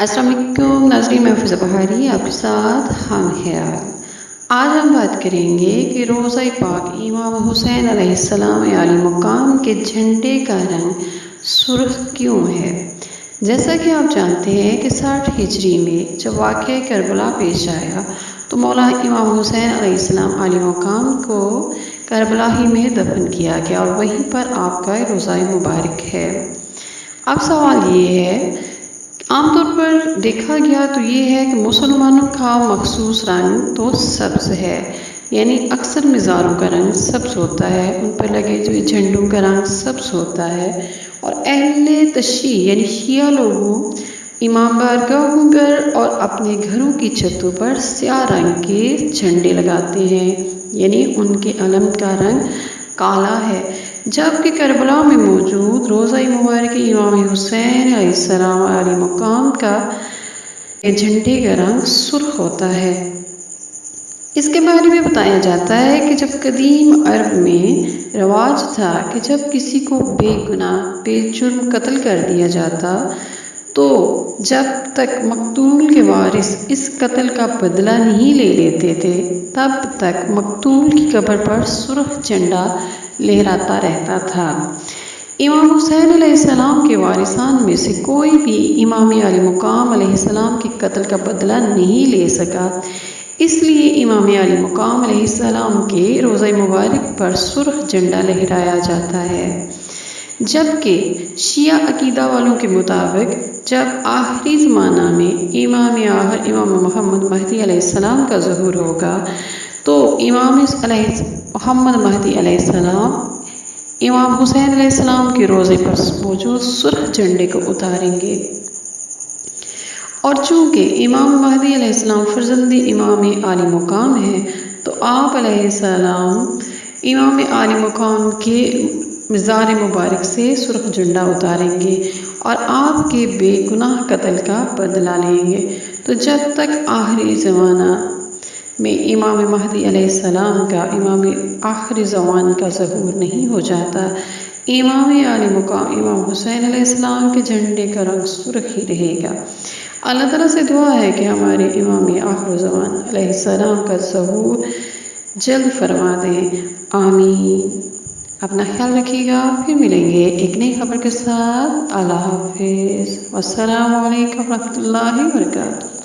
السلام علیکم ناظرین، میں فضا بہاری آپ کے ساتھ ہم ہیں۔ آج ہم بات کریں گے کہ روضہ پاک امام حسین علیہ السلام عالی مقام کے جھنڈے کا رنگ سرخ کیوں ہے۔ جیسا کہ آپ جانتے ہیں کہ 60 ہجری میں جب واقعہ کربلا پیش آیا تو مولا امام حسین علیہ السلام عالی مقام کو کربلا ہی میں دفن کیا گیا اور وہیں پر آپ کا روضہ مبارک ہے۔ اب سوال یہ ہے، عام طور پر دیکھا گیا تو یہ ہے کہ مسلمانوں کا مخصوص رنگ تو سبز ہے، یعنی اکثر مزاروں کا رنگ سبز ہوتا ہے، ان پر لگے جو جھنڈوں کا رنگ سبز ہوتا ہے، اور اہل تشیع یعنی شیعہ لوگوں امام بارگاہوں پر اور اپنے گھروں کی چھتوں پر سیاہ رنگ کے جھنڈے لگاتے ہیں، یعنی ان کے علم کا رنگ کالا ہے، جبکہ کربلا میں موجود روضہ مبارک امام حسین علیہ السلام عالی مقام کا جھنڈے کا رنگ سرخ ہوتا ہے۔ اس کے بارے میں بتایا جاتا ہے کہ جب قدیم عرب میں رواج تھا کہ جب کسی کو بے گناہ بے جرم قتل کر دیا جاتا تو جب تک مقتول کے وارث اس قتل کا بدلہ نہیں لے لیتے تھے تب تک مقتول کی قبر پر سرخ جھنڈا لہراتا رہتا تھا۔ امام حسین علیہ السلام کے وارثان میں سے کوئی بھی امام علی مقام علیہ السلام کے قتل کا بدلہ نہیں لے سکا، اس لیے امام علی مقام علیہ السلام کے روضہ مبارک پر سرخ جھنڈا لہرایا جاتا ہے، جبکہ شیعہ عقیدہ والوں کے مطابق جب آخری زمانہ میں امام آخر امام محمد مہدی علیہ السلام کا ظہور ہوگا تو امام محمد مہدی علیہ السلام امام حسین علیہ السلام کے روضے پر موجود سرخ جھنڈے کو اتاریں گے، اور چونکہ امام مہدی علیہ السلام فرزند امام عالی مقام ہے تو آپ علیہ السلام امام عالی مقام کے مزار مبارک سے سرخ جھنڈا اتاریں گے اور آپ کے بے گناہ قتل کا بدلہ لیں گے۔ تو جب تک آخری زمانہ میں امام مہدی علیہ السلام کا امام آخر زمان کا ظہور نہیں ہو جاتا، امام عالی مقام امام حسین علیہ السلام کے جھنڈے کا رنگ سرخ ہی رہے گا۔ اللہ تعالیٰ سے دعا ہے کہ ہمارے امام آخر زمان علیہ السلام کا ظہور جلد فرما دیں، آمین۔ اپنا خیال رکھیے گا، پھر ملیں گے ایک نئی خبر کے ساتھ۔ اللہ حافظ، والسلام علیکم ورحمۃ اللہ وبرکاتہ۔